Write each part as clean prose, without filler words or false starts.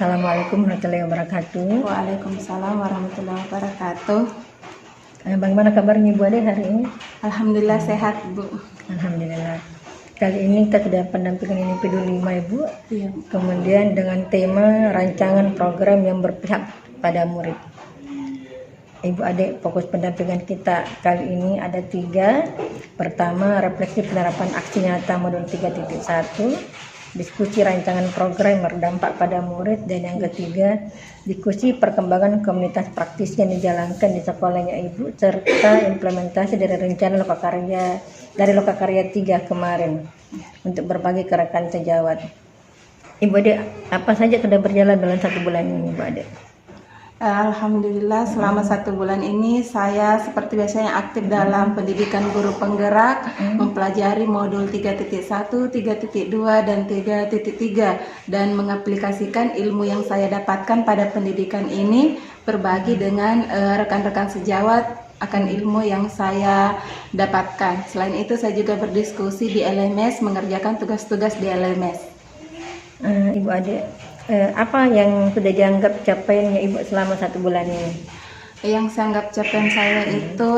Assalamualaikum warahmatullahi wabarakatuh. Waalaikumsalam warahmatullahi wabarakatuh. Bagaimana kabarnya Ibu Ade hari ini? Alhamdulillah sehat, Bu. Alhamdulillah. Kali ini kita sudah pendampingan individu 5 Ibu. Iya. Kemudian dengan tema rancangan program yang berpihak pada murid. Ibu Ade, fokus pendampingan kita kali ini ada 3. Pertama, refleksi penerapan aksi nyata modul 3.1, diskusi rancangan program berdampak pada murid, dan yang ketiga, diskusi perkembangan komunitas praktis yang dijalankan di sekolahnya Ibu, serta implementasi dari rencana Lokakarya 3 kemarin untuk berbagi ke rekan sejawat. Ibu Ade, apa saja sudah berjalan dalam 1 bulan ini, Ibu Ade? Alhamdulillah selama 1 bulan ini saya seperti biasanya aktif dalam pendidikan guru penggerak, mempelajari modul 3.1, 3.2, dan 3.3 dan mengaplikasikan ilmu yang saya dapatkan pada pendidikan ini, berbagi dengan rekan-rekan sejawat akan ilmu yang saya dapatkan. Selain itu saya juga berdiskusi di LMS, mengerjakan tugas-tugas di LMS. Ibu Ade, apa yang sudah dianggap capaiannya Ibu selama 1 bulan ini? Yang saya anggap capaian saya itu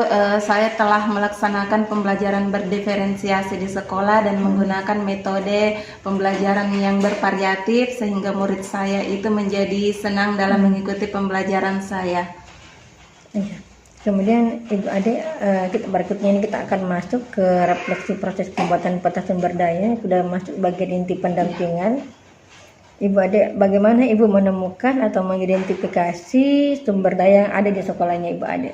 saya telah melaksanakan pembelajaran berdiferensiasi di sekolah dan menggunakan metode pembelajaran yang bervariatif sehingga murid saya itu menjadi senang dalam mengikuti pembelajaran saya. Iya. Kemudian Ibu Ade, berikutnya ini kita akan masuk ke refleksi proses pembuatan peta sumber daya. Sudah masuk bagian inti pendampingan. Ibu Ade, bagaimana Ibu menemukan atau mengidentifikasi sumber daya yang ada di sekolahnya Ibu Ade?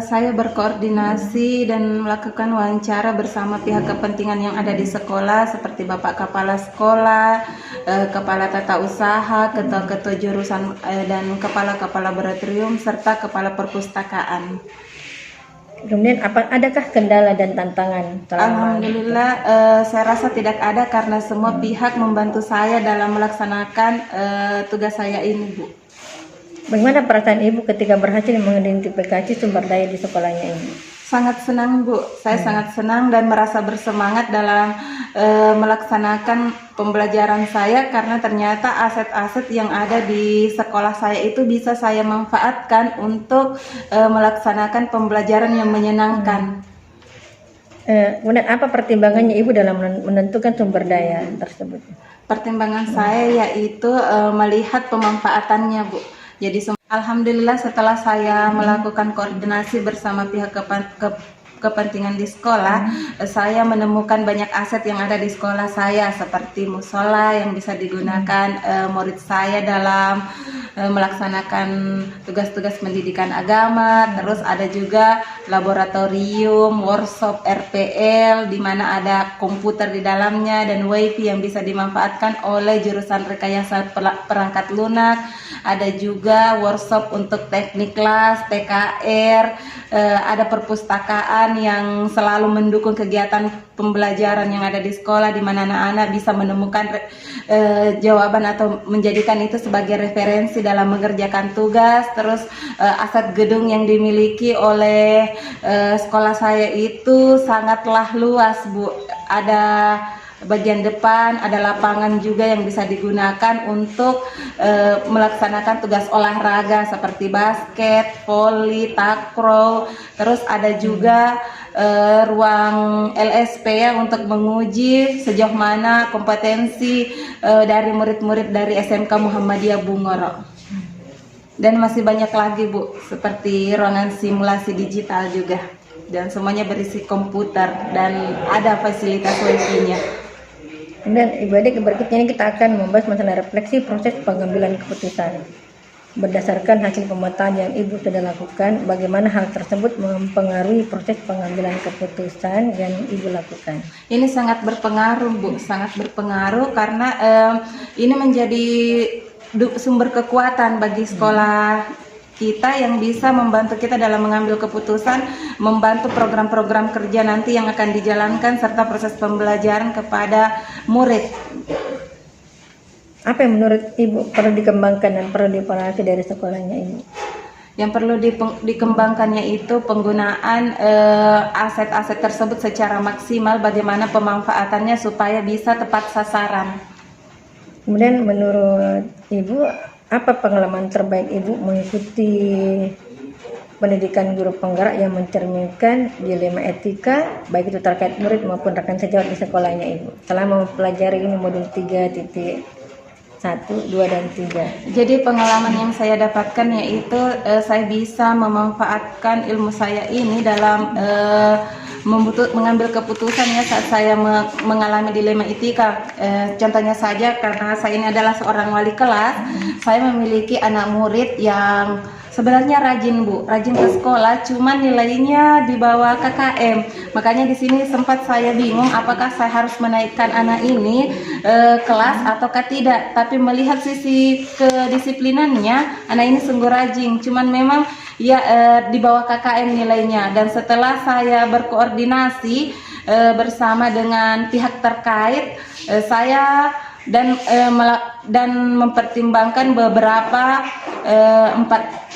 Saya berkoordinasi dan melakukan wawancara bersama pihak kepentingan yang ada di sekolah seperti Bapak Kepala Sekolah, Kepala Tata Usaha, Ketua-ketua jurusan dan Kepala-kepala Laboratorium serta Kepala Perpustakaan. Kemudian adakah kendala dan tantangan? Alhamdulillah saya rasa tidak ada karena semua pihak membantu saya dalam melaksanakan tugas saya ini, Bu. Bagaimana perasaan Ibu ketika berhasil mengidentifikasi sumber daya di sekolahnya Ibu? Sangat senang, Bu. Saya sangat senang dan merasa bersemangat dalam melaksanakan pembelajaran saya karena ternyata aset-aset yang ada di sekolah saya itu bisa saya manfaatkan untuk melaksanakan pembelajaran yang menyenangkan. Kemudian apa pertimbangannya Ibu dalam menentukan sumber daya tersebut? Pertimbangan saya yaitu melihat pemanfaatannya, Bu. Jadi alhamdulillah setelah saya melakukan koordinasi bersama pihak kepentingan di sekolah, saya menemukan banyak aset yang ada di sekolah saya seperti musola yang bisa digunakan murid saya dalam melaksanakan tugas-tugas pendidikan agama. Terus ada juga laboratorium, workshop RPL di mana ada komputer di dalamnya dan wifi yang bisa dimanfaatkan oleh jurusan rekayasa perangkat lunak. Ada juga workshop untuk teknik kelas, TKR, ada perpustakaan yang selalu mendukung kegiatan pembelajaran yang ada di sekolah di mana anak-anak bisa menemukan jawaban atau menjadikan itu sebagai referensi dalam mengerjakan tugas. Terus aset gedung yang dimiliki oleh sekolah saya itu sangatlah luas, Bu. Ada bagian depan, ada lapangan juga yang bisa digunakan untuk melaksanakan tugas olahraga seperti basket, voli, takraw. Terus ada juga ruang LSP ya untuk menguji sejauh mana kompetensi dari murid-murid dari SMK Muhammadiyah Bungoro. Dan masih banyak lagi, Bu, seperti ruangan simulasi digital juga. Dan semuanya berisi komputer dan ada fasilitas wifi-nya. Dan Ibu Ade, berikutnya ini kita akan membahas masalah refleksi proses pengambilan keputusan. Berdasarkan hasil pemetaan yang Ibu sudah lakukan, bagaimana hal tersebut mempengaruhi proses pengambilan keputusan yang Ibu lakukan? Ini sangat berpengaruh, Bu, sangat berpengaruh karena ini menjadi sumber kekuatan bagi sekolah kita yang bisa membantu kita dalam mengambil keputusan, membantu program-program kerja nanti yang akan dijalankan serta proses pembelajaran kepada murid. Apa yang menurut Ibu perlu dikembangkan dan perlu dievaluasi dari sekolahnya Ibu? Yang perlu dikembangkannya itu penggunaan aset-aset tersebut secara maksimal, bagaimana pemanfaatannya supaya bisa tepat sasaran. Kemudian menurut Ibu, apa pengalaman terbaik Ibu mengikuti pendidikan guru penggerak yang mencerminkan dilema etika baik itu terkait murid maupun rekan sejawat di sekolahnya Ibu selama mempelajari ini modul 3.1, 2, dan 3? Jadi pengalaman yang saya dapatkan yaitu saya bisa memanfaatkan ilmu saya ini dalam mengambil keputusan ya saat saya mengalami dilema etika. Contohnya saja karena saya ini adalah seorang wali kelas, saya memiliki anak murid yang sebenarnya rajin rajin ke sekolah, cuman nilainya di bawah KKM. Makanya di sini sempat saya bingung apakah saya harus menaikkan anak ini kelas ataukah tidak. Tapi melihat sisi kedisiplinannya, anak ini sungguh rajin. Cuman memang ya di bawah KKM nilainya. Dan setelah saya berkoordinasi bersama dengan pihak terkait, saya dan mempertimbangkan beberapa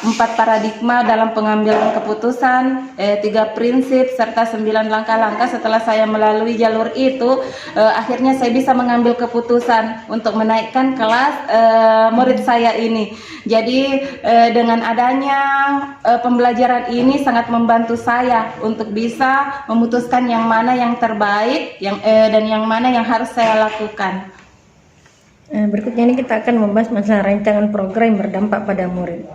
empat paradigma dalam pengambilan keputusan, 3 prinsip serta 9 langkah-langkah. Setelah saya melalui jalur itu, akhirnya saya bisa mengambil keputusan untuk menaikkan kelas murid saya ini. Jadi dengan adanya pembelajaran ini sangat membantu saya untuk bisa memutuskan yang mana yang terbaik dan yang mana yang harus saya lakukan. Berikutnya ini kita akan membahas masalah rancangan program yang berdampak pada murid.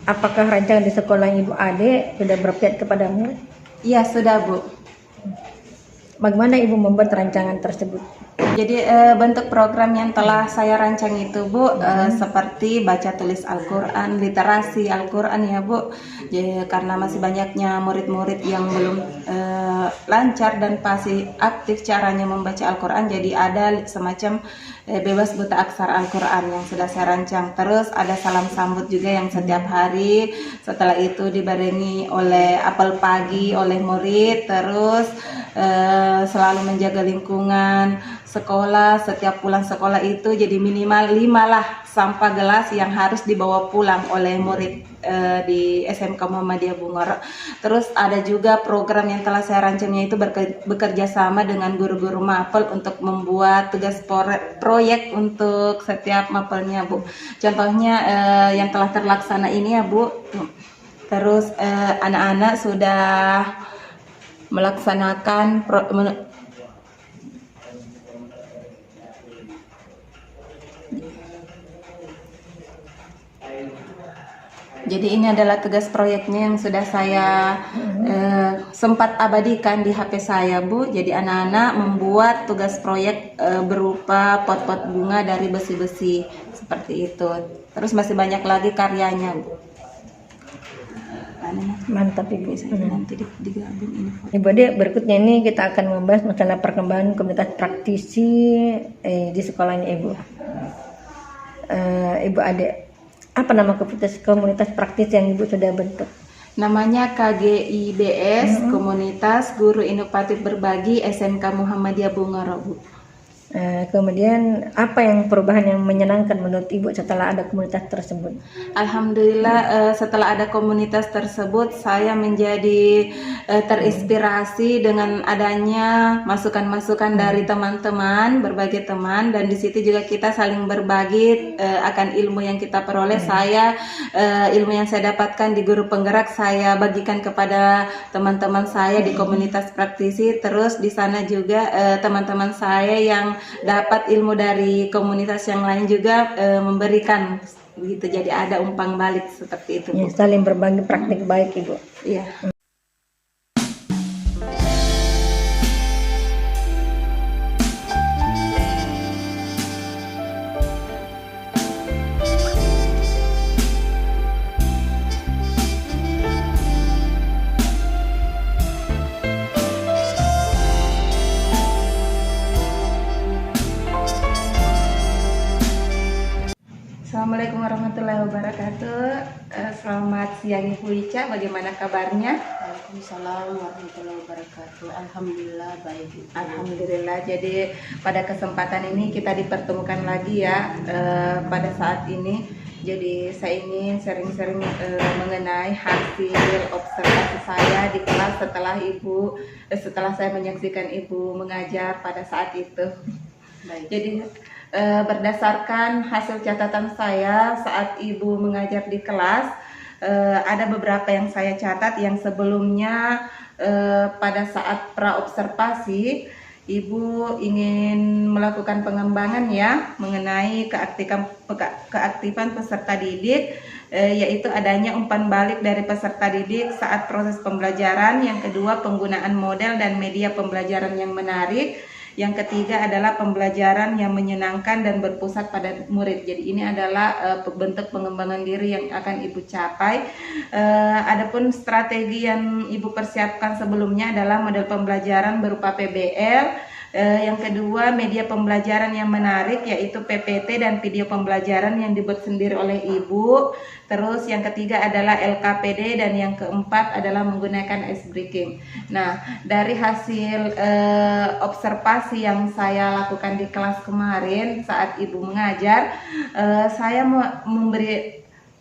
Apakah rancangan di sekolah Ibu Ade sudah berpihak kepada murid? Iya, sudah Bu. Bagaimana Ibu membuat rancangan tersebut? Jadi bentuk program yang telah saya rancang itu Bu, seperti baca tulis Al-Quran, literasi Al-Quran ya Bu. Jadi, karena masih banyaknya murid-murid yang belum lancar dan pasti aktif caranya membaca Al-Quran, jadi ada semacam bebas buta aksara Al-Quran yang sudah saya rancang. Terus ada salam sambut juga yang setiap hari. Setelah itu dibarengi oleh apel pagi oleh murid. Terus selalu menjaga lingkungan sekolah. Setiap pulang sekolah itu jadi minimal 5 lah sampah gelas yang harus dibawa pulang oleh murid di SMK Muhammadiyah Bungoro. Terus ada juga program yang telah saya rancangnya itu bekerja sama dengan guru-guru mapel untuk membuat tugas proyek untuk setiap mapelnya Bu. Contohnya yang telah terlaksana ini ya Bu. Terus anak-anak sudah melaksanakan jadi ini adalah tugas proyeknya yang sudah saya sempat abadikan di HP saya Bu. Jadi anak-anak membuat tugas proyek berupa pot-pot bunga dari besi-besi seperti itu. Terus masih banyak lagi karyanya Bu. Mantap Ibu. Nanti digabung ini. Ibu Ade, berikutnya ini kita akan membahas masalah perkembangan komunitas praktisi di sekolahnya Ibu. Ibu Ade, apa nama komunitas praktis yang Ibu sudah bentuk? Namanya KGIBS, Komunitas Guru Inovatif Berbagi SMK Muhammadiyah Bungoro Bu. Kemudian apa yang perubahan yang menyenangkan menurut Ibu setelah ada komunitas tersebut? Alhamdulillah setelah ada komunitas tersebut saya menjadi terinspirasi dengan adanya masukan-masukan dari teman-teman, berbagai teman, dan di situ juga kita saling berbagi akan ilmu yang kita peroleh. Saya ilmu yang saya dapatkan di guru penggerak saya bagikan kepada teman-teman saya di komunitas praktisi. Terus di sana juga teman-teman saya yang dapat ilmu dari komunitas yang lain juga memberikan begitu. Jadi ada umpan balik seperti itu Bu. Ya, saling berbagi praktik baik Ibu. Iya. Assalamualaikum warahmatullahi wabarakatuh. Selamat siang Ibu Ica, bagaimana kabarnya? Waalaikumsalam warahmatullahi wabarakatuh. Alhamdulillah baik. Alhamdulillah. Jadi pada kesempatan ini kita dipertemukan lagi ya pada saat ini. Jadi saya ingin sering-sering mengenai hasil observasi saya di kelas setelah saya menyaksikan Ibu mengajar pada saat itu. Baik. Jadi berdasarkan hasil catatan saya saat Ibu mengajar di kelas, ada beberapa yang saya catat yang sebelumnya pada saat praobservasi Ibu ingin melakukan pengembangan ya mengenai keaktifan peserta didik, yaitu adanya umpan balik dari peserta didik saat proses pembelajaran. Yang kedua, penggunaan model dan media pembelajaran yang menarik. Yang ketiga adalah pembelajaran yang menyenangkan dan berpusat pada murid. Jadi ini adalah bentuk pengembangan diri yang akan Ibu capai. Adapun strategi yang Ibu persiapkan sebelumnya adalah model pembelajaran berupa PBL. Yang kedua, media pembelajaran yang menarik yaitu PPT dan video pembelajaran yang dibuat sendiri oleh Ibu. Terus yang ketiga adalah LKPD dan yang keempat adalah menggunakan ice breaking. Nah, dari hasil observasi yang saya lakukan di kelas kemarin saat Ibu mengajar, saya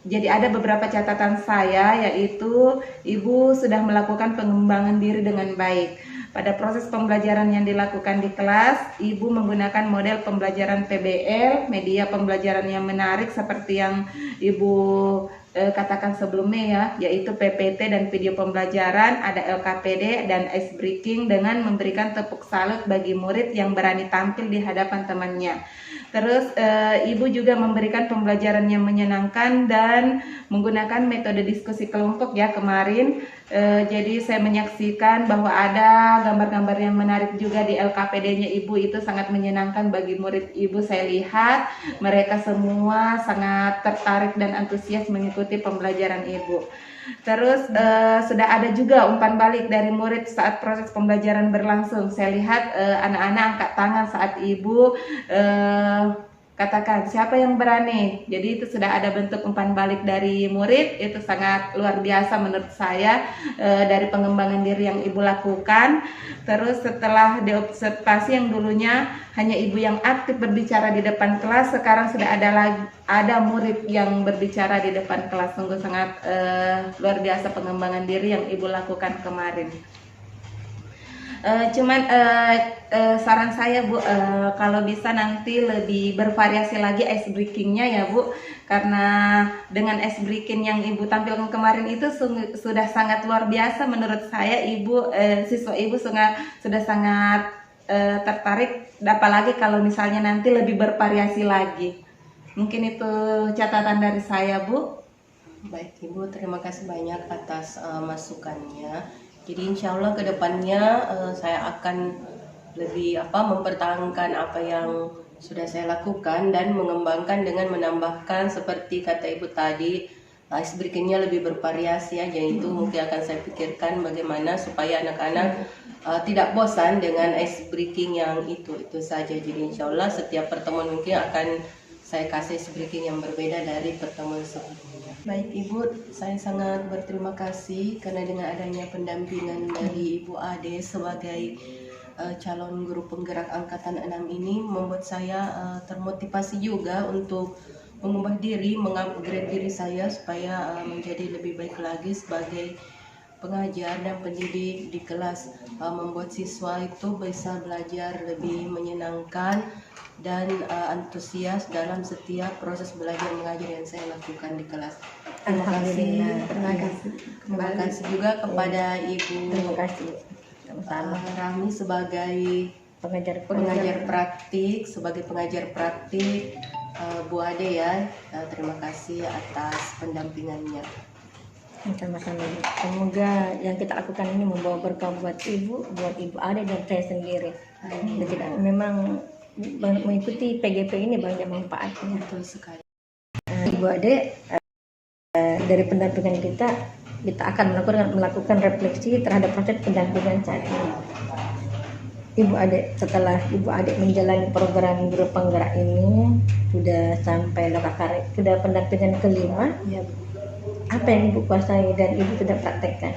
jadi ada beberapa catatan saya, yaitu Ibu sudah melakukan pengembangan diri dengan baik. Pada proses pembelajaran yang dilakukan di kelas, Ibu menggunakan model pembelajaran PBL, media pembelajaran yang menarik seperti yang Ibu katakan sebelumnya ya, yaitu PPT dan video pembelajaran, ada LKPD dan ice breaking dengan memberikan tepuk salut bagi murid yang berani tampil di hadapan temannya. Terus Ibu juga memberikan pembelajaran yang menyenangkan dan menggunakan metode diskusi kelompok ya kemarin. Jadi saya menyaksikan bahwa ada gambar-gambar yang menarik juga di LKPD-nya Ibu, itu sangat menyenangkan bagi murid Ibu. Saya lihat mereka semua sangat tertarik dan antusias mengikuti pembelajaran Ibu. Terus sudah ada juga umpan balik dari murid saat proses pembelajaran berlangsung. Saya lihat anak-anak angkat tangan saat Ibu katakan siapa yang berani. Jadi itu sudah ada bentuk umpan balik dari murid. Itu sangat luar biasa menurut saya dari pengembangan diri yang Ibu lakukan. Terus setelah diobservasi yang dulunya hanya Ibu yang aktif berbicara di depan kelas, sekarang sudah ada murid yang berbicara di depan kelas. Sungguh sangat luar biasa pengembangan diri yang Ibu lakukan kemarin. Saran saya Bu, kalau bisa nanti lebih bervariasi lagi ice breakingnya ya Bu, karena dengan ice breaking yang Ibu tampilkan kemarin itu sudah sangat luar biasa menurut saya. Siswa Ibu sudah sangat tertarik, apalagi kalau misalnya nanti lebih bervariasi lagi. Mungkin itu catatan dari saya Bu. Baik Ibu, terima kasih banyak atas masukannya. Jadi insya Allah kedepannya saya akan lebih mempertahankan apa yang sudah saya lakukan dan mengembangkan dengan menambahkan seperti kata Ibu tadi, ice breakingnya lebih bervariasi aja. Itu mungkin akan saya pikirkan bagaimana supaya anak-anak tidak bosan dengan ice breaking yang itu saja. Jadi insya Allah setiap pertemuan mungkin akan saya kasih ice breaking yang berbeda dari pertemuan sebelumnya. Baik Ibu, saya sangat berterima kasih karena dengan adanya pendampingan dari Ibu Ade sebagai calon guru penggerak angkatan 6 ini membuat saya termotivasi juga untuk mengubah diri, mengupgrade diri saya supaya menjadi lebih baik lagi sebagai pengajar dan pendidik di kelas, membuat siswa itu bisa belajar lebih menyenangkan dan antusias dalam setiap proses belajar mengajar yang saya lakukan di kelas. Terima kasih. Terima kasih juga kepada Ibu Rahmi sebagai pengajar praktik, Bu Ade ya. Terima kasih atas pendampingannya. Sama-sama. Semoga yang kita lakukan ini membawa berkah buat Ibu, buat Ibu Ade dan saya sendiri. Dan tidak memang mengikuti PGP ini banyak manfaatnya. Betul sekali. Ibu Ade, dari pendampingan kita akan melakukan refleksi terhadap proses pendampingan saat ini. Ibu Ade, setelah Ibu Ade menjalani program guru penggerak ini sudah sampai sudah pendampingan kelima. Ya. Apa yang Ibu kuasai dan Ibu sudah praktekkan?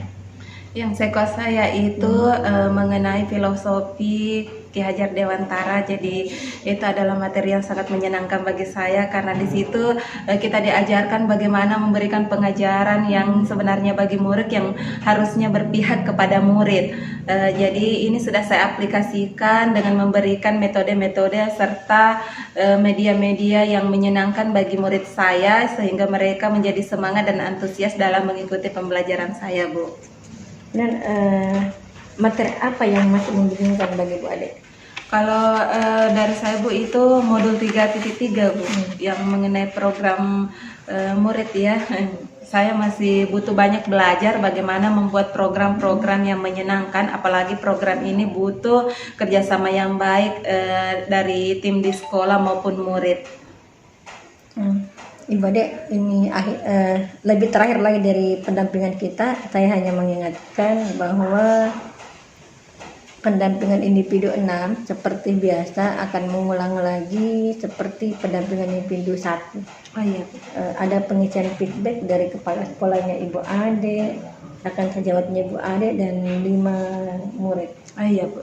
Yang saya kuasai yaitu mengenai filosofi Ki Hajar Dewantara. Jadi itu adalah materi yang sangat menyenangkan bagi saya karena di situ kita diajarkan bagaimana memberikan pengajaran yang sebenarnya bagi murid yang harusnya berpihak kepada murid. Jadi ini sudah saya aplikasikan dengan memberikan metode-metode serta media-media yang menyenangkan bagi murid saya sehingga mereka menjadi semangat dan antusias dalam mengikuti pembelajaran saya, Bu. Dan materi apa yang masih membingungkan bagi Bu Ade? Kalau dari saya, Bu, itu modul 3.3, Bu, yang mengenai program murid ya. Saya masih butuh banyak belajar bagaimana membuat program-program yang menyenangkan, apalagi program ini butuh kerjasama yang baik dari tim di sekolah maupun murid. Ibu Ade, ini lebih terakhir lagi dari pendampingan kita, saya hanya mengingatkan bahwa pendampingan individu 6 seperti biasa akan mengulang lagi seperti pendampingan individu 1. Oh iya, Ada pengisian feedback dari kepala sekolahnya Ibu Ade, rekan sejawatnya Ibu Ade, dan 5 murid. oh iya, Bu.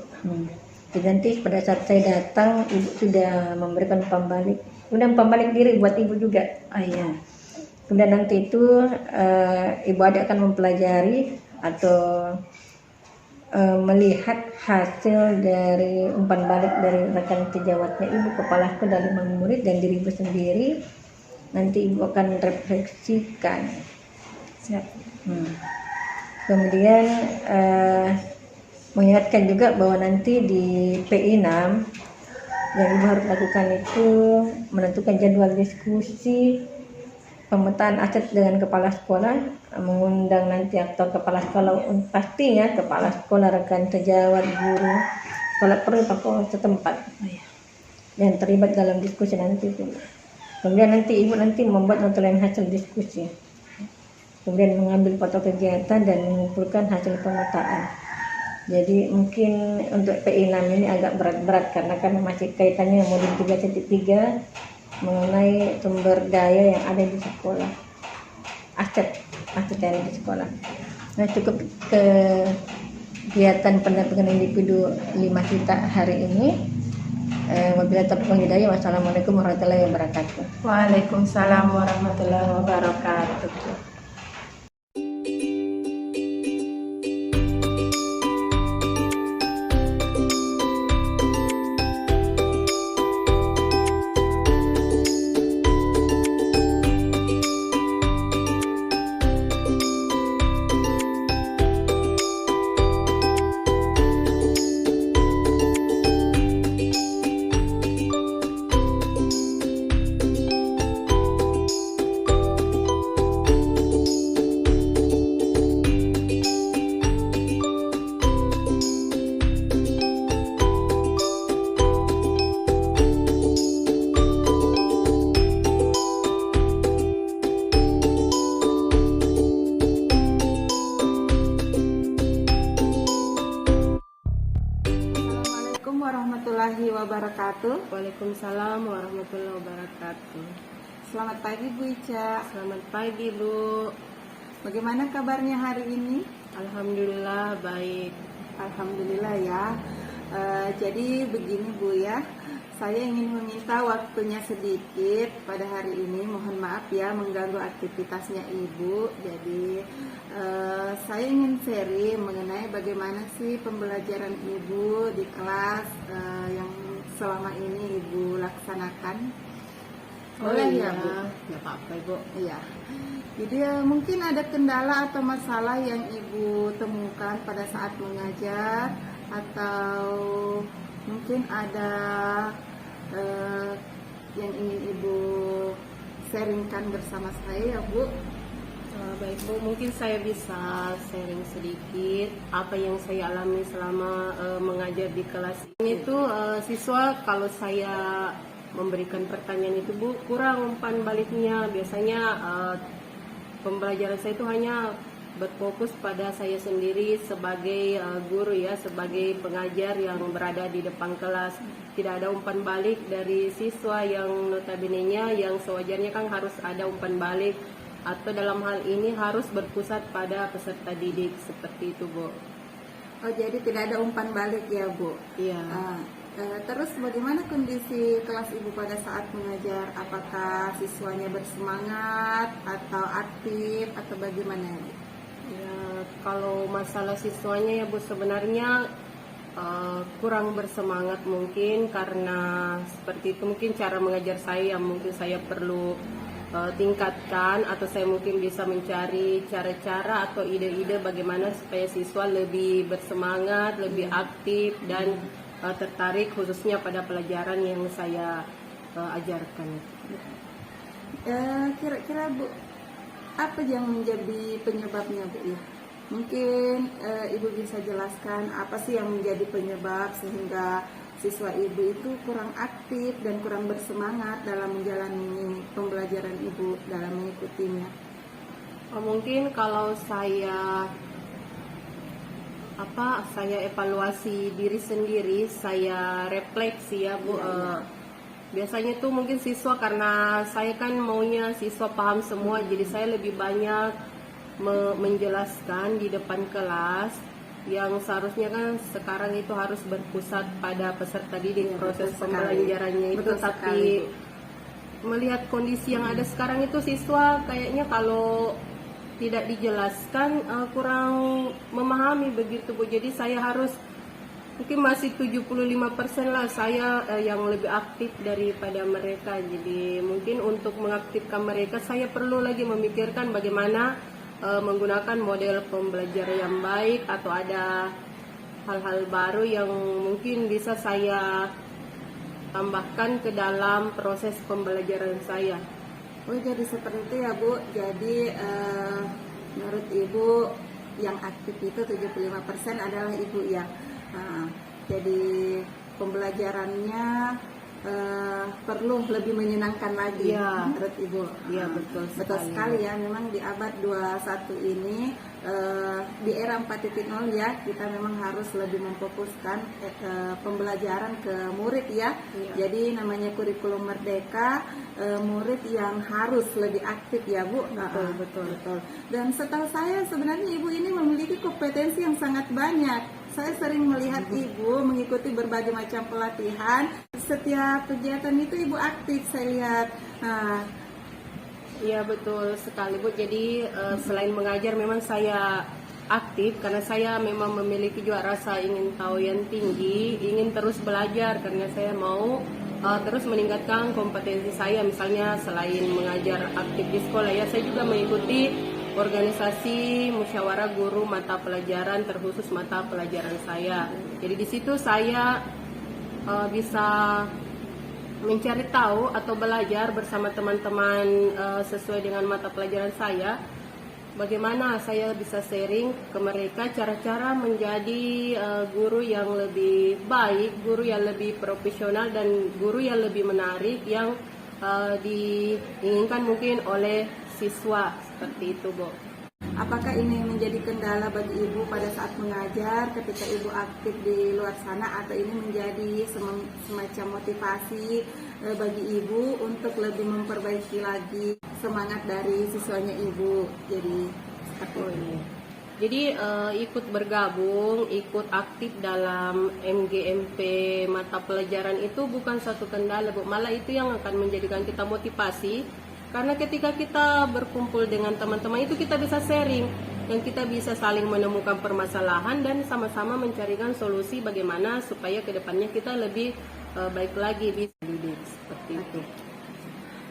Jadi nanti pada saat saya datang, Ibu sudah memberikan pembalik, kemudian pembalik diri buat Ibu juga. Oh iya. Kemudian nanti itu Ibu Ade akan mempelajari atau melihat hasil dari umpan balik dari rekan sejawatnya Ibu, kepala sekolah, dan 5 murid, dan diri Ibu sendiri. Nanti Ibu akan refleksikan. Siap. Kemudian mengingatkan juga bahwa nanti di PI 6 yang Ibu harus lakukan itu menentukan jadwal diskusi pemetaan aset dengan kepala sekolah, mengundang nanti aktor kepala sekolah, pastinya kepala sekolah, rekan sejawat, guru, sekolah perlu tokoh setempat yang terlibat dalam diskusi nanti. Kemudian nanti Ibu nanti membuat notulen hasil diskusi, kemudian mengambil foto kegiatan dan mengumpulkan hasil pemetaan. Jadi mungkin untuk PI 6 ini agak berat-berat karena kan masih kaitannya modul 3.3 mengenai sumber daya yang ada di sekolah, aset yang ada di sekolah. Nah, cukup kegiatan pendampingan individu 5 kita hari ini. Wabillahi taufiq wal hidayah. Wassalamualaikum warahmatullahi wabarakatuh. Waalaikumsalam warahmatullahi wabarakatuh. Warahmatullahi wabarakatuh. Waalaikumsalam warahmatullahi wabarakatuh. Selamat pagi, Bu Ica. Selamat pagi, Bu. Bagaimana kabarnya hari ini? Alhamdulillah baik. Alhamdulillah ya. Jadi begini, Bu ya, saya ingin meminta waktunya sedikit pada hari ini. Mohon maaf ya mengganggu aktivitasnya Ibu. Jadi saya ingin sharing mengenai bagaimana sih pembelajaran Ibu di kelas yang selama ini Ibu laksanakan. Boleh ya, Bu? Nggak apa-apa, Bu. Iya. Jadi mungkin ada kendala atau masalah yang Ibu temukan pada saat mengajar, atau mungkin ada yang ingin Ibu sharingkan bersama saya ya, Bu? Baik, Bu, mungkin saya bisa sharing sedikit apa yang saya alami selama mengajar di kelas ini. Itu siswa kalau saya memberikan pertanyaan itu, Bu, kurang umpan baliknya. Biasanya pembelajaran saya itu hanya berfokus pada saya sendiri sebagai guru ya, sebagai pengajar yang berada di depan kelas. Tidak ada umpan balik dari siswa yang notabene-nya yang sewajarnya kan harus ada umpan balik. atau dalam hal ini harus berpusat pada peserta didik seperti itu, Bu. Oh, jadi tidak ada umpan balik ya, Bu? Iya. Terus bagaimana kondisi kelas Ibu pada saat mengajar? Apakah siswanya bersemangat atau aktif atau bagaimana, Bu? Ya, kalau masalah siswanya ya Bu, sebenarnya kurang bersemangat mungkin karena seperti itu, mungkin cara mengajar saya yang mungkin saya perlu tingkatkan, atau saya mungkin bisa mencari cara-cara atau ide-ide bagaimana supaya siswa lebih bersemangat, lebih aktif dan tertarik khususnya pada pelajaran yang saya ajarkan. Kira-kira Bu, apa yang menjadi penyebabnya, Bu? Ya, mungkin Ibu bisa jelaskan apa sih yang menjadi penyebab sehingga siswa Ibu itu kurang aktif dan kurang bersemangat dalam menjalani pembelajaran Ibu dalam mengikutinya. Mungkin kalau saya evaluasi diri sendiri, saya refleksi ya Bu. Biasanya tuh mungkin siswa, karena saya kan maunya siswa paham semua, jadi saya lebih banyak menjelaskan di depan kelas yang seharusnya kan sekarang itu harus berpusat pada peserta didik, proses pembelajarannya itu. Tapi melihat kondisi yang ada sekarang itu, siswa kayaknya kalau tidak dijelaskan kurang memahami begitu Bu. Jadi saya harus mungkin masih 75% lah saya yang lebih aktif daripada mereka. Jadi mungkin untuk mengaktifkan mereka saya perlu lagi memikirkan bagaimana menggunakan model pembelajaran yang baik, atau ada hal-hal baru yang mungkin bisa saya tambahkan ke dalam proses pembelajaran saya. Oh, jadi seperti itu ya Bu. Jadi menurut Ibu yang aktif itu 75% adalah Ibu ya. Jadi pembelajarannya perlu lebih menyenangkan lagi ya, menurut Ibu. Iya, betul sekali ya. Memang di abad 21 ini, di era 4.0 ya, kita memang harus lebih memfokuskan pembelajaran ke murid ya. Jadi namanya kurikulum merdeka, murid yang harus lebih aktif ya Bu. Betul. Dan setahu saya sebenarnya Ibu ini memiliki kompetensi yang sangat banyak. Saya sering melihat Ibu mengikuti berbagai macam pelatihan. Setiap kegiatan itu Ibu aktif, saya lihat. Iya, betul sekali Bu. Jadi selain mengajar memang saya aktif karena saya memang memiliki juga rasa ingin tahu yang tinggi, ingin terus belajar karena saya mau terus meningkatkan kompetensi saya. Misalnya selain mengajar aktif di sekolah ya, saya juga mengikuti organisasi musyawarah guru mata pelajaran terkhusus mata pelajaran saya. Jadi di situ saya bisa mencari tahu atau belajar bersama teman-teman sesuai dengan mata pelajaran saya. Bagaimana saya bisa sharing ke mereka cara-cara menjadi guru yang lebih baik, guru yang lebih profesional, dan guru yang lebih menarik yang diinginkan mungkin oleh siswa, seperti itu Bu. Apakah ini menjadi kendala bagi Ibu pada saat mengajar ketika Ibu aktif di luar sana, atau ini menjadi semacam motivasi bagi Ibu untuk lebih memperbaiki lagi semangat dari siswanya Ibu? Jadi seperti ini. Jadi ikut bergabung, ikut aktif dalam MGMP mata pelajaran itu bukan satu kendala Bu, malah itu yang akan menjadikan kita motivasi. Karena ketika kita berkumpul dengan teman-teman itu kita bisa sharing dan kita bisa saling menemukan permasalahan dan sama-sama mencarikan solusi bagaimana supaya kedepannya kita lebih baik lagi bisa didik seperti itu.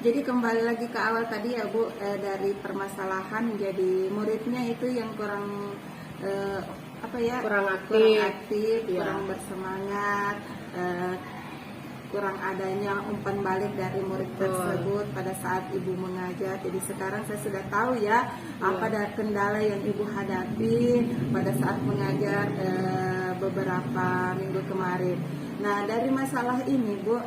Jadi kembali lagi ke awal tadi ya Bu, dari permasalahan menjadi muridnya itu yang kurang kurang aktif, ya. Kurang bersemangat, kurang adanya umpan balik dari murid tersebut pada saat Ibu mengajar. Jadi sekarang saya sudah tahu ya apa ada kendala yang Ibu hadapi pada saat mengajar beberapa minggu kemarin. Nah, dari masalah ini Bu,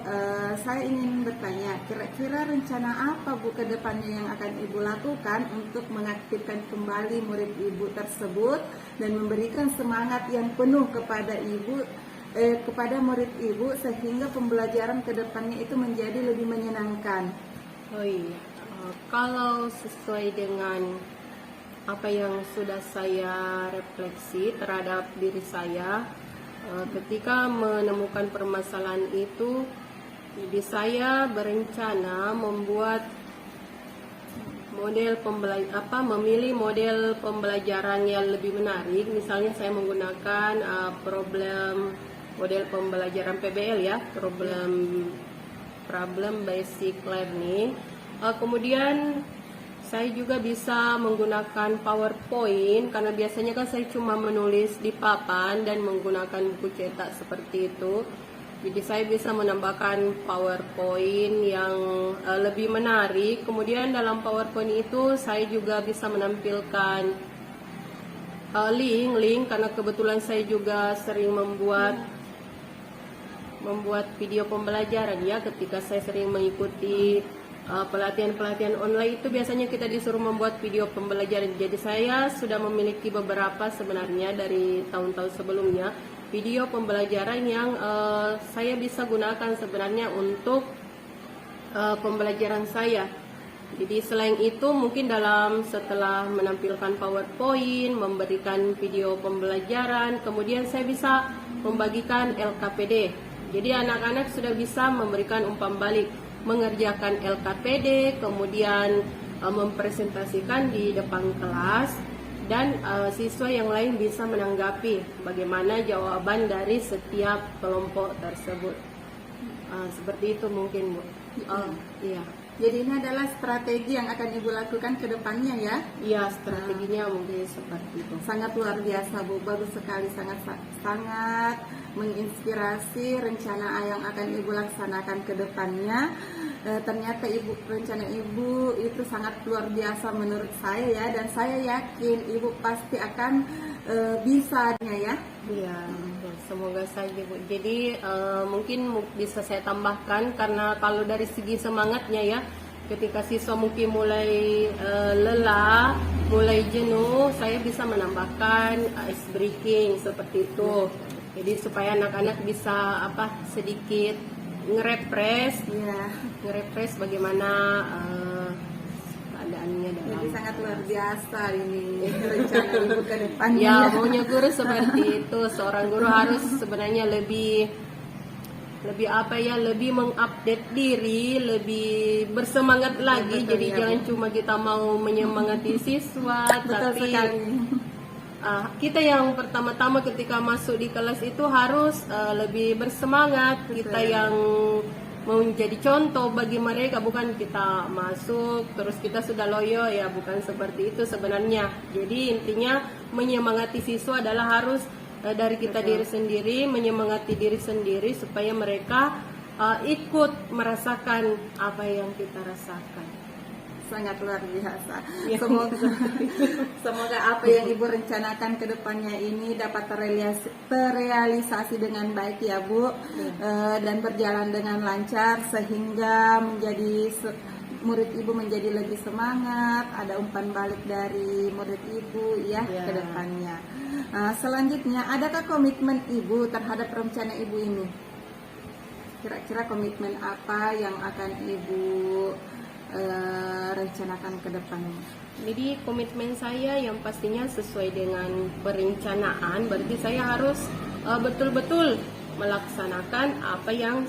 saya ingin bertanya, kira-kira rencana apa Bu ke depannya yang akan Ibu lakukan untuk mengaktifkan kembali murid Ibu tersebut dan memberikan semangat yang penuh kepada Ibu, kepada murid Ibu, sehingga pembelajaran ke depannya itu menjadi lebih menyenangkan? Oh iya, Kalau sesuai dengan apa yang sudah saya refleksi terhadap diri saya, ketika menemukan permasalahan itu, jadi saya berencana membuat memilih model pembelajaran yang lebih menarik. Misalnya saya menggunakan model pembelajaran PBL ya, problem basic learning. Kemudian saya juga bisa menggunakan PowerPoint karena biasanya kan saya cuma menulis di papan dan menggunakan buku cetak seperti itu. Jadi saya bisa menambahkan PowerPoint yang lebih menarik. Kemudian dalam PowerPoint itu saya juga bisa menampilkan link karena kebetulan saya juga sering membuat video pembelajaran ya. Ketika saya sering mengikuti pelatihan-pelatihan online itu biasanya kita disuruh membuat video pembelajaran. Jadi saya sudah memiliki beberapa sebenarnya dari tahun-tahun sebelumnya video pembelajaran yang saya bisa gunakan sebenarnya untuk pembelajaran saya. Jadi selain itu mungkin setelah menampilkan PowerPoint, memberikan video pembelajaran, kemudian saya bisa membagikan LKPD. Jadi anak-anak sudah bisa memberikan umpan balik, mengerjakan LKPD, kemudian mempresentasikan di depan kelas, dan siswa yang lain bisa menanggapi bagaimana jawaban dari setiap kelompok tersebut. Seperti itu mungkin, Bu. Iya. Jadi ini adalah strategi yang akan Ibu lakukan ke depannya ya? Iya, strateginya mungkin seperti itu. Sangat luar biasa, Bu. Bagus sekali, sangat menginspirasi rencana yang akan Ibu laksanakan ke depannya. Ternyata rencana Ibu itu sangat luar biasa menurut saya ya, dan saya yakin Ibu pasti akan bisa ya. Iya, semoga saja, Bu. Jadi mungkin bisa saya tambahkan, karena kalau dari segi semangatnya ya, ketika siswa mungkin mulai lelah, mulai jenuh, saya bisa menambahkan ice breaking seperti itu. Jadi supaya anak-anak bisa sedikit ngerefresh bagaimana keadaannya dalam. Jadi sangat luar biasa ini rencana Ibu ke depannya. Ya, maunya guru seperti itu. Seorang guru harus sebenarnya lebih mengupdate diri, lebih bersemangat lagi. Jadi jangan cuma kita mau menyemangati siswa, tapi kita yang pertama-tama ketika masuk di kelas itu harus lebih bersemangat. Kita yang mau menjadi contoh bagi mereka, bukan kita masuk terus kita sudah loyo ya, bukan seperti itu sebenarnya. Jadi intinya menyemangati siswa adalah harus dari kita diri sendiri, menyemangati diri sendiri supaya mereka ikut merasakan apa yang kita rasakan. Sangat luar biasa. Ya, Semoga apa yang Ibu rencanakan ke depannya ini dapat terrealisasi dengan baik ya, Bu, dan berjalan dengan lancar sehingga murid Ibu menjadi lebih semangat, ada umpan balik dari murid Ibu ya ke depannya. Selanjutnya, adakah komitmen Ibu terhadap rencana Ibu ini? Kira-kira komitmen apa yang akan Ibu rencanakan ke depannya? Jadi komitmen saya yang pastinya sesuai dengan perencanaan, berarti saya harus betul-betul melaksanakan apa yang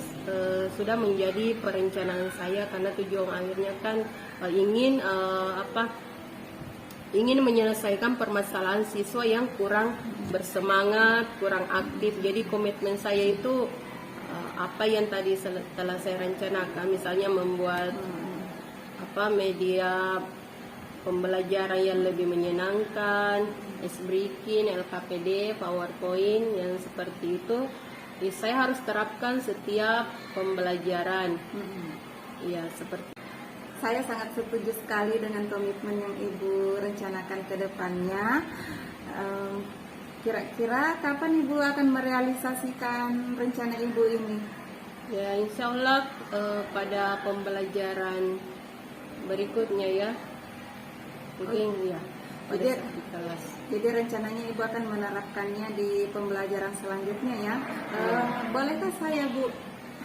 sudah menjadi perencanaan saya, karena tujuan akhirnya kan ingin menyelesaikan permasalahan siswa yang kurang bersemangat, kurang aktif. Jadi komitmen saya itu apa yang tadi telah saya rencanakan, misalnya membuat media pembelajaran yang lebih menyenangkan, ice breaking, LKPD, PowerPoint yang seperti itu. Saya harus terapkan setiap pembelajaran. Ya, seperti. Saya sangat setuju sekali dengan komitmen yang Ibu rencanakan ke depannya. Kira-kira kapan Ibu akan merealisasikan rencana Ibu ini? Ya, insya Allah pada pembelajaran berikutnya ya. Mungkin pada saat di kelas. Jadi rencananya Ibu akan menerapkannya di pembelajaran selanjutnya ya. Bolehkah saya, Bu,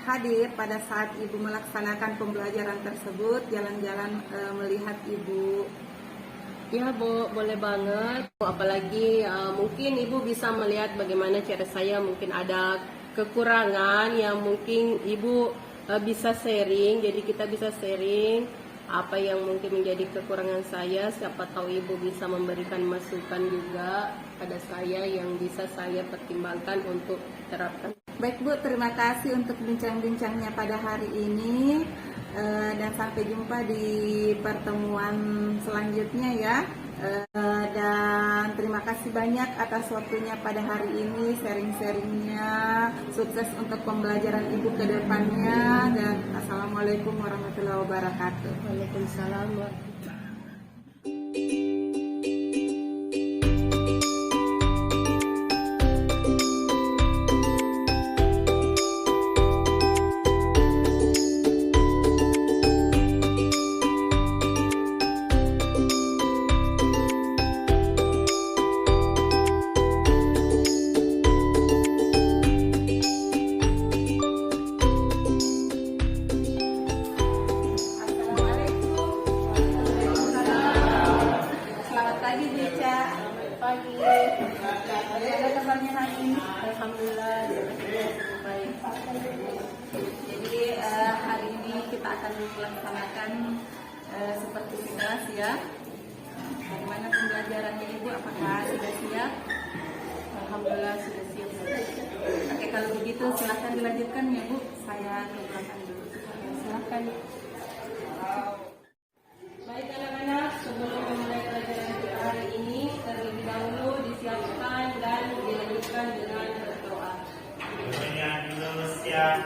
hadir pada saat Ibu melaksanakan pembelajaran tersebut, jalan-jalan melihat Ibu. Ya Bu, boleh banget. Apalagi mungkin Ibu bisa melihat bagaimana cara saya, mungkin ada kekurangan yang mungkin Ibu bisa sharing. Jadi kita bisa sharing apa yang mungkin menjadi kekurangan saya. Siapa tahu Ibu bisa memberikan masukan juga pada saya yang bisa saya pertimbangkan untuk terapkan. Baik Bu, terima kasih untuk bincang-bincangnya pada hari ini, dan sampai jumpa di pertemuan selanjutnya ya. Dan terima kasih banyak atas waktunya pada hari ini, sharing-sharingnya. Sukses untuk pembelajaran Ibu ke depannya, dan Assalamualaikum warahmatullahi wabarakatuh. Waalaikumsalam. Selamat pagi Bu Ica. Pagi. Ada kabarnya hari ini? Alhamdulillah. Baik. Jadi hari ini kita akan melaksanakan seperti tugas ya. Bagaimana pembelajarannya Ibu? Apakah sudah siap? Alhamdulillah sudah siap. Oke, kalau begitu silahkan dilanjutkan ya Bu. Saya ke belakang dulu. Silakan. Baik anak-anak, sebelum memulai pelajaran kita hari ini, terlebih dahulu disiapkan dan dilanjutkan dengan berdoa. Gurunya dulu siap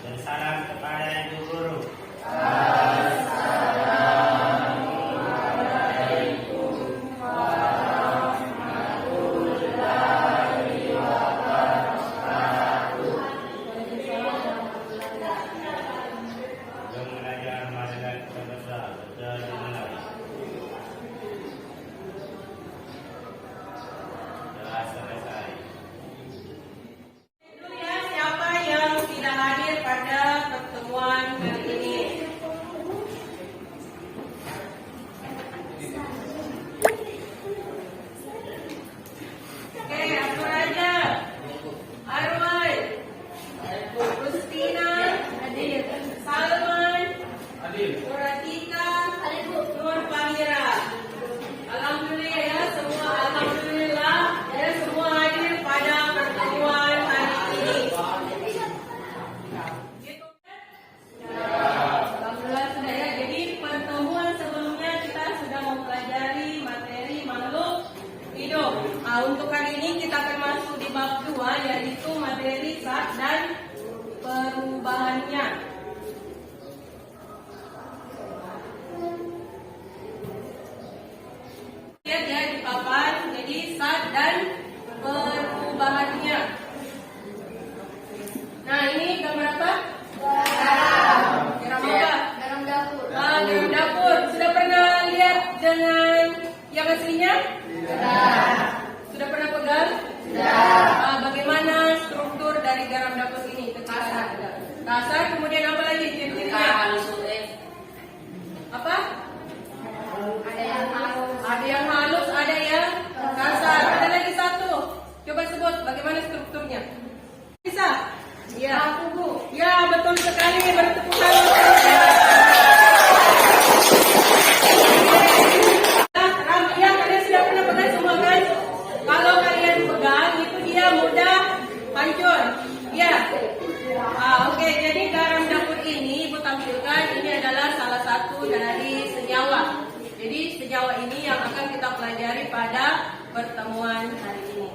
dan salam kepada ibu guru. Belum belajar marilah kita berdoa dimulai. Telah selesai. Dulu ya, siapa yang tidak hadir pada pertemuan kali ini? Oke, aku aja. Arwai, Rustina, hadir. Salman, hadir. Suratika, hadir. Nur Fahira. Alhamdulillah ya, semua alhamdulillah ya, semua hadir pada pertemuan hari ini. Gitu kan? Alhamdulillah sudah ya. Jadi pertemuan sebelumnya kita sudah mempelajari materi makhluk hidup. Untuk kali ini kita akan masuk di bab 2, yaitu materi zat dan perubahannya. Lihat ya di papan, jadi zat dan perubahannya. Nah ini gambar apa? Garam apa? Garam dapur. Garam dapur. Sudah pernah lihat dengan yang aslinya? Sudah pernah pegang? Bagaimana struktur dari garam dapur ini? Kasar. Kasar, kemudian apa lagi ciri-cirinya? Apa? Ada yang halus, ada yang kasar. Ada lagi satu. Coba sebut bagaimana strukturnya. Bisa? Ya. Ya, betul sekali. Bertepuk tangan. Ya, kalian sudah pernah pegang semua kan? Kalau kalian pegang, itu dia mudah hancur. Ya. Oke, jadi garam dapur ini Ibu tampilkan, ini adalah salah satu dari senyawa. Jadi senyawa ini yang akan kita pelajari pada pertemuan hari ini.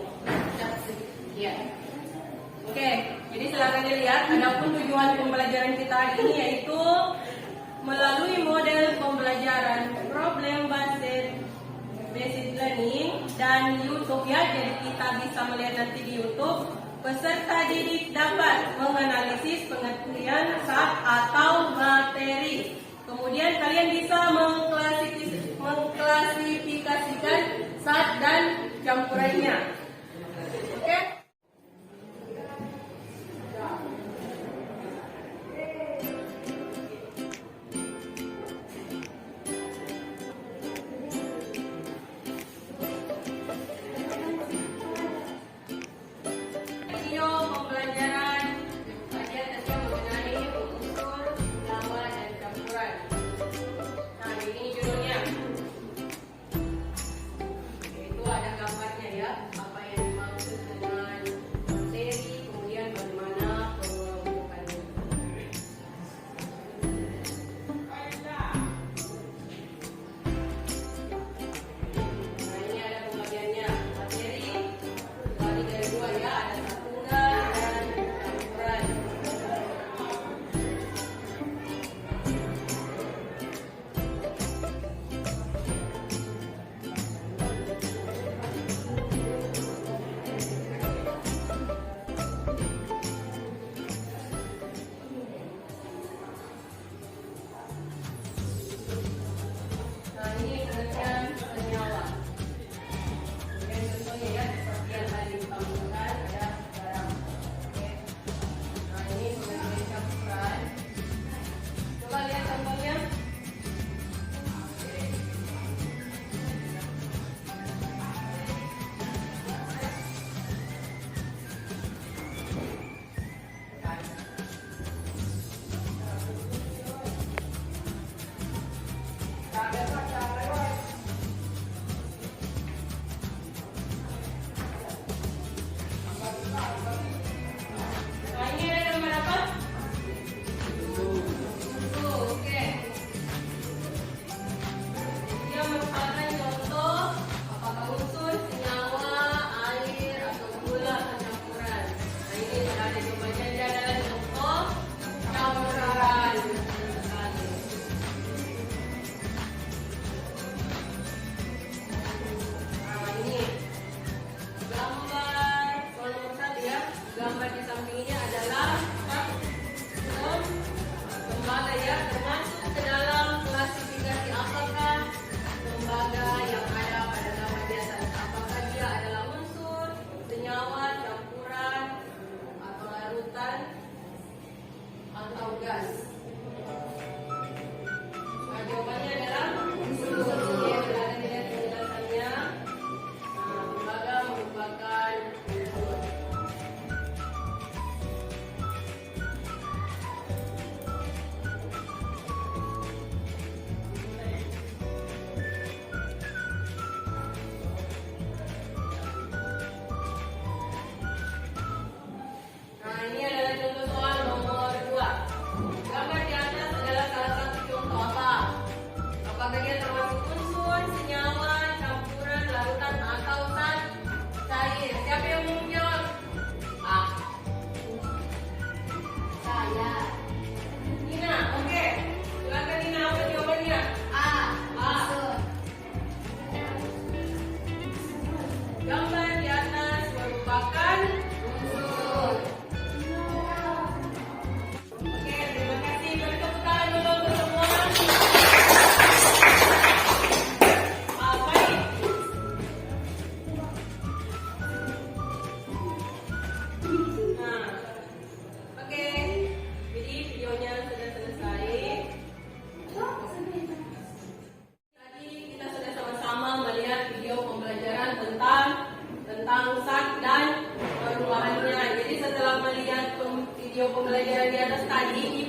Ya. Oke, jadi silakan dilihat. Adapun tujuan pembelajaran kita hari ini yaitu melalui model pembelajaran problem based learning dan YouTube ya. Jadi kita bisa melihat nanti di YouTube. Peserta didik dapat menganalisis pengertian zat atau materi. Kemudian kalian bisa mengklasifikasikan zat dan campurannya. Oke?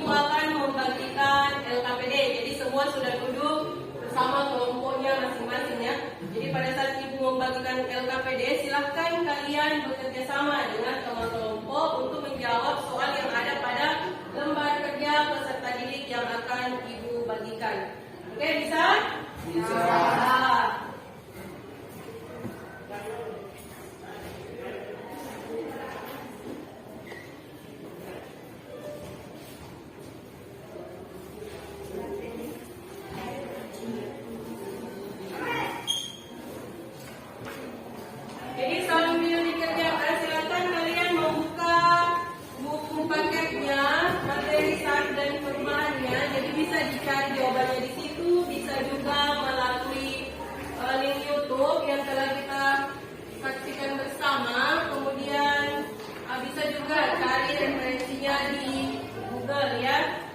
Ibu akan membagikan LKPD. Jadi semua sudah duduk bersama kelompoknya masing-masing ya. Jadi pada saat Ibu membagikan LKPD, silahkan kalian bekerja sama dengan teman kelompok untuk menjawab soal yang ada pada lembar kerja peserta didik yang akan Ibu bagikan. Oke, bisa? Bisa. Jadi sambil dikerjakan, silakan kalian membuka buku paketnya, materi sains dan perubahannya. Jadi bisa dicari jawabannya di situ, bisa juga melalui link YouTube yang telah kita saksikan bersama. Kemudian bisa juga cari referensinya di Google ya.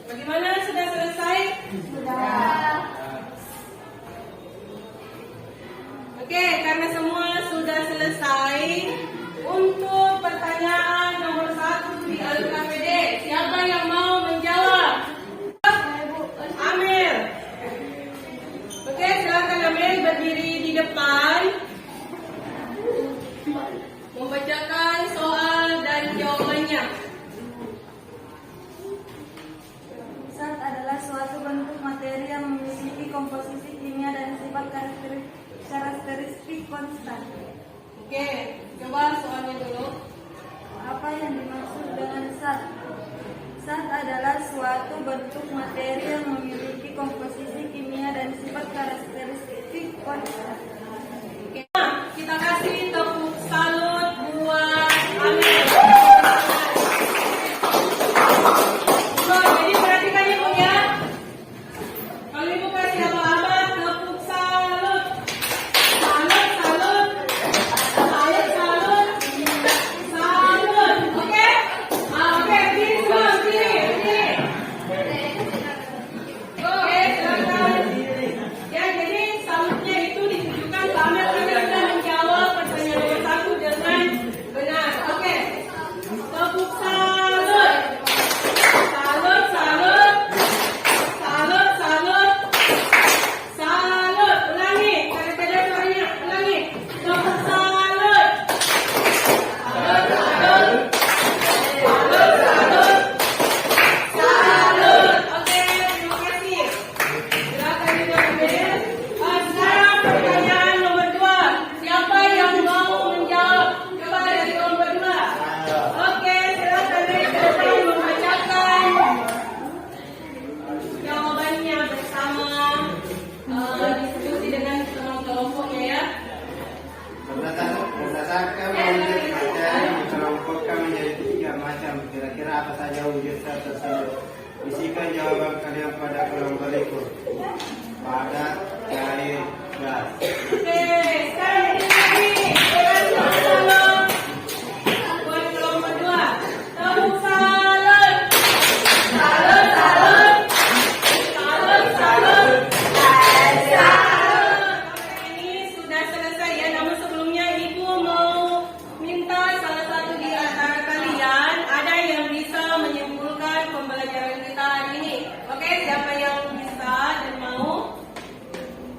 Bagaimana, sudah selesai? Sudah. Oke, karena semua sudah selesai, untuk pertanyaan nomor 1 di LKPD, siapa yang mau menjawab? Amir. Oke, silakan Amir berdiri di depan, membacakan soal dan jawabannya. Zat adalah suatu bentuk materi yang memiliki komposisi kimia dan sifat karakteristik konstan. Oke, coba soalnya dulu. Apa yang dimaksud dengan zat? Zat adalah suatu bentuk materi yang memiliki komposisi kimia dan sifat karakteristik konstan. Oke, nah, kita kasih tepuk salut buat Amir. Jadi perhatikan Ibu ya. Kalau Ibu kasih abang-abang, tepuk salut. Salut, salut. Salut, salut. Salut. Oke? Oke, berdiri semua, berdiri. Oke, silakan. Ya, jadi salutnya itu ditujukan ke Amir karena sudah menjawab pertanyaan nomor 1 dengan benar. Oke. Tepuk salut. Salut, salut. Salut, salut. Salut. Ulangi. Kadang-kadang suaranya. Ulangi. Tepuk salut. Salut, salut. Salut, salut. Salut. Oke, terima kasih. Silakan diambil. Sekarang pertanyaan nomor 2. Siapa yang mau menjawab? Coba dari nomor 2. Oke, silakan dari depan membacakan jawabannya bersama diskusi dengan teman kelompoknya ya. Berdasarkan wujud materi dikelompokkan menjadi 3 macam. Kira-kira apa saja wujud zat tersebut? Isikan jawaban kalian pada kolom berikut. Padat, cair, gas. Oke, sekarang lagi tepuk salut buat kelompok 2. Tepuk salut. Salut, salut. Salut, salut. Ini sudah selesai ya. Namun sebelumnya Ibu mau minta salah satu di antara kalian ada yang bisa menyimpulkan pembelajaran kita hari ini. Oke, siapa yang bisa dan mau?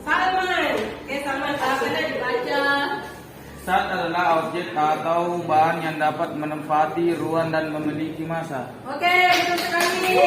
Salman. Oke, Salman, silakan dibaca. Zat adalah objek atau bahan yang dapat menempati ruang dan memiliki massa. Oke, betul sekali.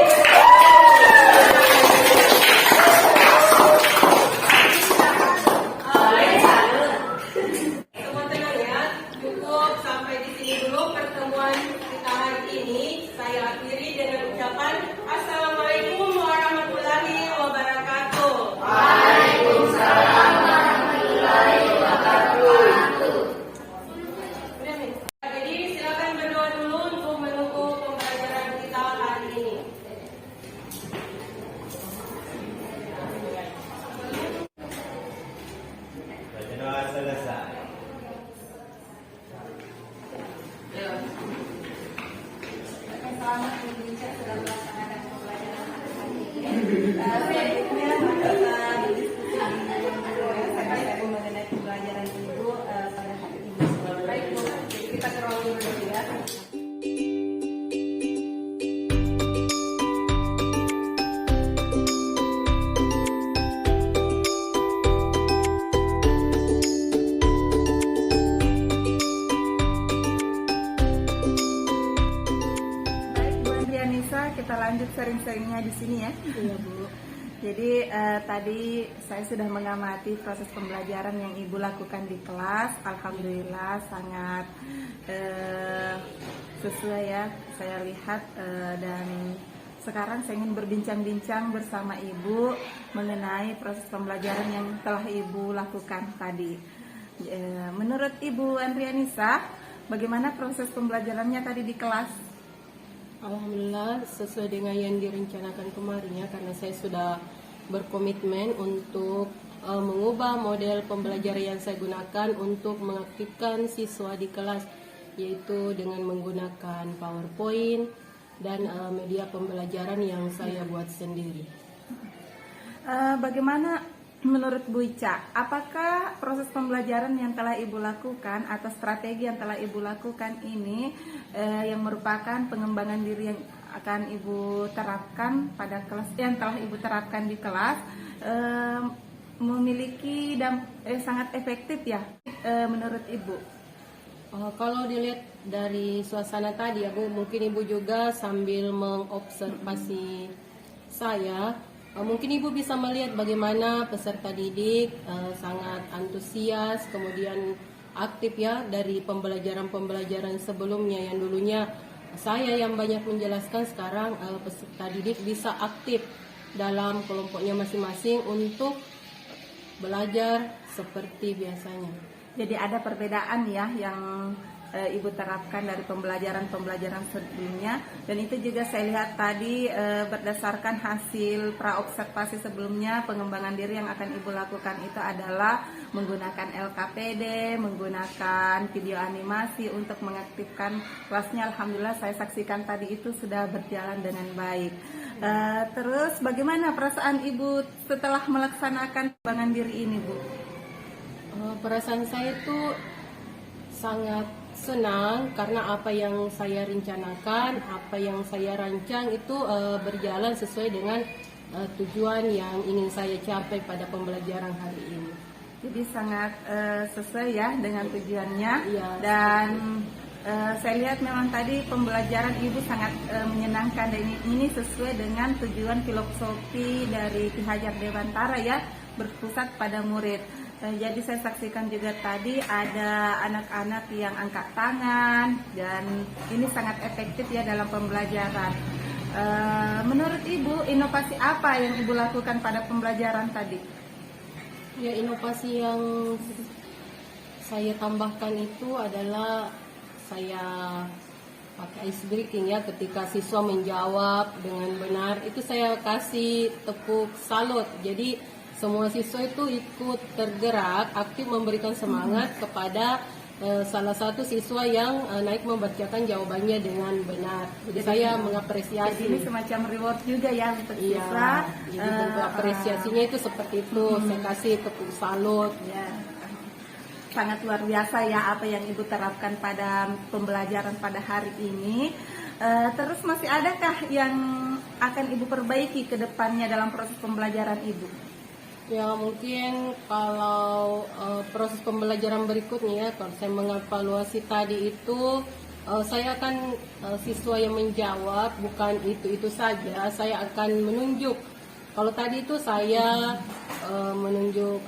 Semua tenang ya. Cukup sampai di sini dulu pertemuan kita hari ini. Saya akhiri dengan ucapan Assalamualaikum warahmatullahi wabarakatuh. Waalaikumsalam warahmatullahi wabarakatuh. Jadi silakan berdoa dulu untuk menunggu pembelajaran. konselingnya di sini ya. Iya Bu. Jadi tadi saya sudah mengamati proses pembelajaran yang Ibu lakukan di kelas. Alhamdulillah sangat sesuai ya. Saya lihat dan sekarang saya ingin berbincang-bincang bersama Ibu mengenai proses pembelajaran yang telah Ibu lakukan tadi. Menurut Ibu Andrianisa, bagaimana proses pembelajarannya tadi di kelas? Alhamdulillah sesuai dengan yang direncanakan kemarin ya, karena saya sudah berkomitmen untuk mengubah model pembelajaran yang saya gunakan untuk mengaktifkan siswa di kelas, yaitu dengan menggunakan PowerPoint dan media pembelajaran yang saya buat sendiri. Bagaimana menurut Bu Ica, apakah proses pembelajaran yang telah Ibu lakukan atau strategi yang telah Ibu lakukan ini yang merupakan pengembangan diri yang akan Ibu terapkan pada kelas, yang telah Ibu terapkan di kelas, memiliki sangat efektif ya menurut Ibu? Kalau dilihat dari suasana tadi ya Bu, mungkin Ibu juga sambil mengobservasi saya, mungkin Ibu bisa melihat bagaimana peserta didik sangat antusias, kemudian aktif ya dari pembelajaran-pembelajaran sebelumnya yang dulunya saya yang banyak menjelaskan, sekarang peserta didik bisa aktif dalam kelompoknya masing-masing untuk belajar seperti biasanya. Jadi ada perbedaan ya yang Ibu terapkan dari pembelajaran-pembelajaran sebelumnya, dan itu juga saya lihat tadi berdasarkan hasil praobservasi sebelumnya, pengembangan diri yang akan Ibu lakukan itu adalah menggunakan LKPD, menggunakan video animasi untuk mengaktifkan kelasnya. Alhamdulillah saya saksikan tadi itu sudah berjalan dengan baik. Terus bagaimana perasaan Ibu setelah melaksanakan pengembangan diri ini, Bu? Perasaan saya itu sangat senang karena apa yang saya rencanakan, apa yang saya rancang itu berjalan sesuai dengan tujuan yang ingin saya capai pada pembelajaran hari ini. Jadi sangat sesuai ya dengan tujuannya. Iya, dan saya lihat memang tadi pembelajaran Ibu sangat menyenangkan, dan ini sesuai dengan tujuan filosofi dari Ki Hajar Dewantara ya, berpusat pada murid. Jadi saya saksikan juga tadi ada anak-anak yang angkat tangan, dan ini sangat efektif ya dalam pembelajaran. Menurut Ibu, inovasi apa yang Ibu lakukan pada pembelajaran tadi? Ya, inovasi yang saya tambahkan itu adalah saya pakai ice breaking ya, ketika siswa menjawab dengan benar itu saya kasih tepuk salut. Jadi semua siswa itu ikut tergerak, aktif memberikan semangat kepada salah satu siswa yang naik membacakan jawabannya dengan benar. Jadi saya mengapresiasi. Jadi ini semacam reward juga ya untuk siswa. Jadi bentuk apresiasinya itu seperti itu. Saya kasih tepuk salut. Ya. Sangat luar biasa ya apa yang Ibu terapkan pada pembelajaran pada hari ini. Terus masih adakah yang akan Ibu perbaiki ke depannya dalam proses pembelajaran Ibu? Ya, mungkin kalau proses pembelajaran berikutnya ya, kalau saya mengevaluasi tadi itu saya akan siswa yang menjawab bukan itu saja, saya akan menunjuk. Kalau tadi itu saya menunjuk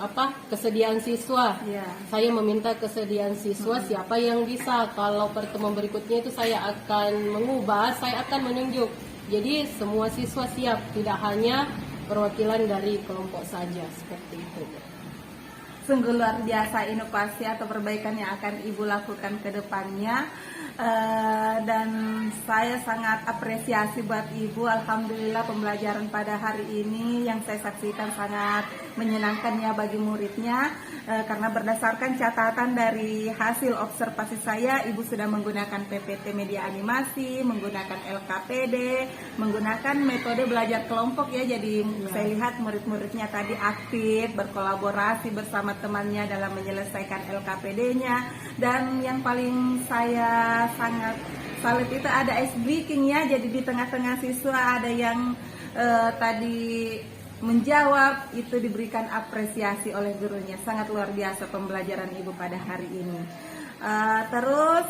kesediaan siswa. Ya. Saya meminta kesediaan siswa siapa yang bisa. Kalau pertemuan berikutnya itu saya akan mengubah, saya akan menunjuk. Jadi semua siswa siap, tidak hanya perwakilan dari kelompok saja, seperti itu. Sungguh luar biasa inovasi atau perbaikan yang akan Ibu lakukan ke depannya. Dan saya sangat apresiasi buat Ibu. Alhamdulillah pembelajaran pada hari ini yang saya saksikan sangat menyenangkan ya bagi muridnya, karena berdasarkan catatan dari hasil observasi saya, Ibu sudah menggunakan PPT media animasi, menggunakan LKPD, menggunakan metode belajar kelompok ya. Jadi saya lihat murid-muridnya tadi aktif berkolaborasi bersama temannya dalam menyelesaikan LKPD-nya. Dan yang paling saya sangat salut itu ada ice breaking ya. Jadi di tengah-tengah siswa ada yang tadi menjawab, itu diberikan apresiasi oleh gurunya. Sangat luar biasa pembelajaran Ibu pada hari ini. Terus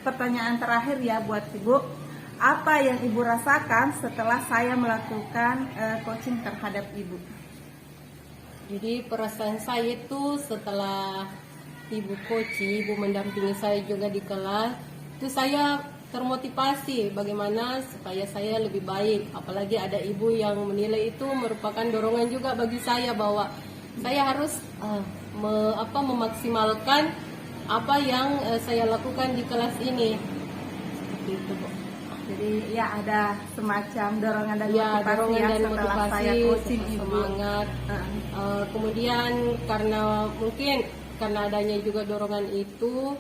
pertanyaan terakhir ya buat Ibu, apa yang Ibu rasakan setelah saya melakukan coaching terhadap Ibu? Jadi perasaan saya itu setelah Ibu coaching, Ibu mendampingi saya juga di kelas, itu saya termotivasi bagaimana supaya saya lebih baik. Apalagi ada Ibu yang menilai itu merupakan dorongan juga bagi saya bahwa saya harus memaksimalkan apa yang saya lakukan di kelas ini. Seperti itu, Bu. Jadi ya ada semacam dorongan dan Ya, motivasi dorongan ya dan setelah motivasi, saya coaching Ibu. semangat. Kemudian karena adanya juga dorongan itu,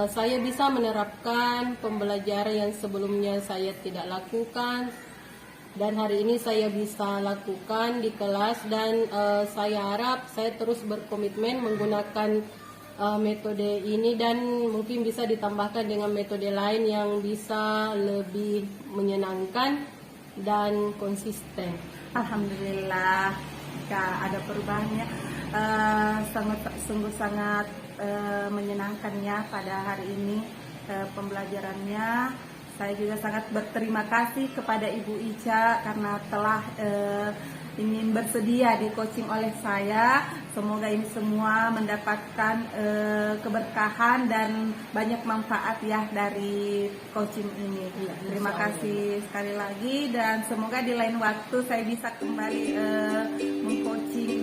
saya bisa menerapkan pembelajaran yang sebelumnya saya tidak lakukan, dan hari ini saya bisa lakukan di kelas, dan saya harap saya terus berkomitmen menggunakan metode ini, dan mungkin bisa ditambahkan dengan metode lain yang bisa lebih menyenangkan dan konsisten. Alhamdulillah, jika ada perubahannya, sangat menyenangkannya pada hari ini pembelajarannya. Saya juga sangat berterima kasih kepada Ibu Ica karena telah ingin bersedia di coaching oleh saya. Semoga ini semua mendapatkan keberkahan dan banyak manfaat ya dari coaching ini. Terima kasih sekali lagi, dan semoga di lain waktu saya bisa kembali mengcoaching